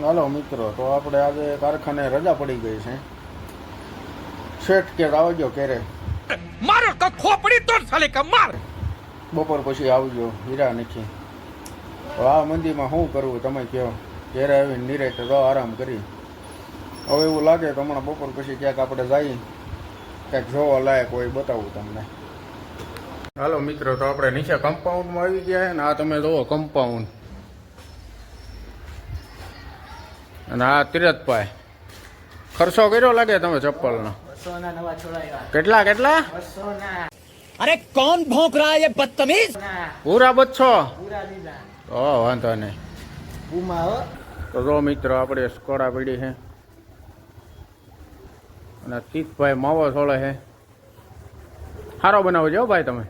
હાલો મિત્રો, તો આપણે આજે કારખાને રજા પડી ગઈ છે. શેઠ કે આવજો ક્યારે મારો તો ખોપડી તો સાલે કે માર બપોર પછી આવજો હીરા નથી. આ મંદીમાં શું કરવું તમે કહો. ઘેરે આવીને નિરાંતે તો આરામ કરી. હવે એવું લાગે તો હમણાં બપોર પછી ક્યાંક આપણે જઈએ, ક્યાંક જોવા લાયક હોય બતાવું તમને. હાલો મિત્રો, તો આપણે નીચે કમ્પાઉન્ડમાં આવી ગયા ને આ તમે જુઓ કમ્પાઉન્ડ. અને આ તિરથભાઈ ખર્ચો કર્યો લાગે તમે ચપ્પલનો. કેટલા કેટલા? અરે કોણ ભોંક રહા है ये बदतमीज પૂરા 200. ઓ વાંધો નહીં. તો જો મિત્રો આપણે સ્કોડા પડી છે અને તીતભાઈ માવો છોડે છે. સારો બનાવજો ભાઈ તમે.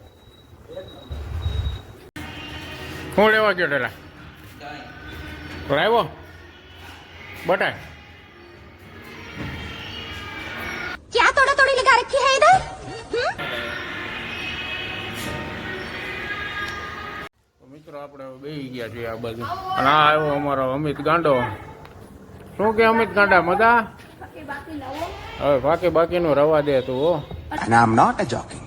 શું લેવા ગયો ટેલા? આવ્યો બટાઈ. क्या तोड़ा तोड़ी लगा रखी है इधर? મિત્રો આપણે બેસી ગયા છીએ આ બાજુ. અને આ આવ્યો અમારો અમિત ગાંડો. શું કે અમિત ગાંડા મજા? હવે બાકીનું રવા દે તું હો. And I'm not a joking.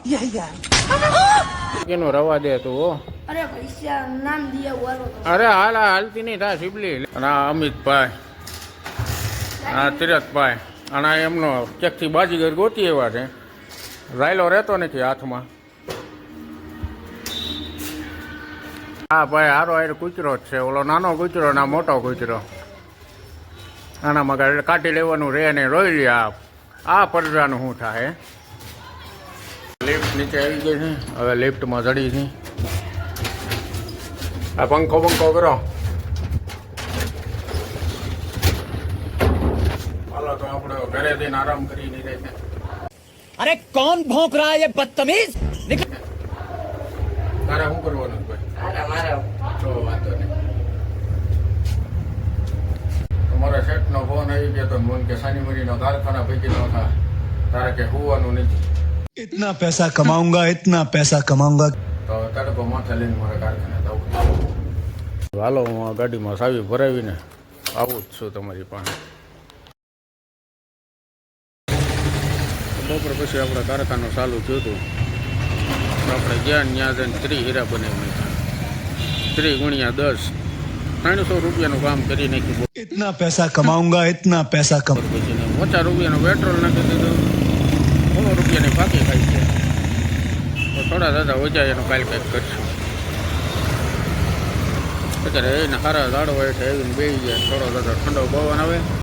બાકીનું રવા દે તું હો. अरे भैया नाम दिया हुआ तो અરે હાલતી નહીં થાય સિબલી. અને આ અમિતભાઈ, આ તિરથભાઈ, અને આ એમનો ક્યાંકથી બાજીગર ગોતી એવા છે. રાયલો રહેતો નથી હાથમાં. હા ભાઈ, હારો હાર કૂતરો જ છે. ઓલો નાનો કૂતરો ના મોટો કૂતરો. આનામાં કાઢી લેવાનું રહે ને રોઈ લે. આ પડદાનું શું થાય? લિફ્ટ નીચે આવી ગઈ છે. હવે લિફ્ટમાં ચડી છે. આ પંખો કરો. હાલો તો આપણે ઘરે જઈને આરામ કરી નહીં રહે. अरे कौन भौंक रहा है ये बदतमीज તારે શું કરવાનું ભાઈ? તો વાંધો નહીં. તમારા શેઠનો ફોન આવી ગયો તો મન કે સાની મરીનો કારખાના પૈકી ન થાય. તારે કે હોવાનું નથી. इतना पैसा कमाऊंगा તો તડકો માથે લઈને મારે કારખાને જવું. હાલો, હું આ ગાડીમાં સાવી ભરાવીને આવું જ છું તમારી પાસે. બપોર પછી આપણે કારખાનું ચાલુ થયું હતું. આપણે ગયા ત્યાં જઈને 3 હીરા બનાવી નાખ્યા. 3 ગુણ્યા 10 300 રૂપિયાનું કામ કરી નાખ્યું. इतना पैसा कमाऊंगा પછી ઓછા રૂપિયાનું પેટ્રોલ નાખી દીધું. 100 રૂપિયાની ફાંકી ખાઈ છે. તો થોડા દાદા ઓછા એનું કાલ કંઈક કરશું. અત્યારે એને સારા ઝાડવા હેઠે આવીને બેસી ગયા. થોડો દાદા ઠંડો પવન આવે.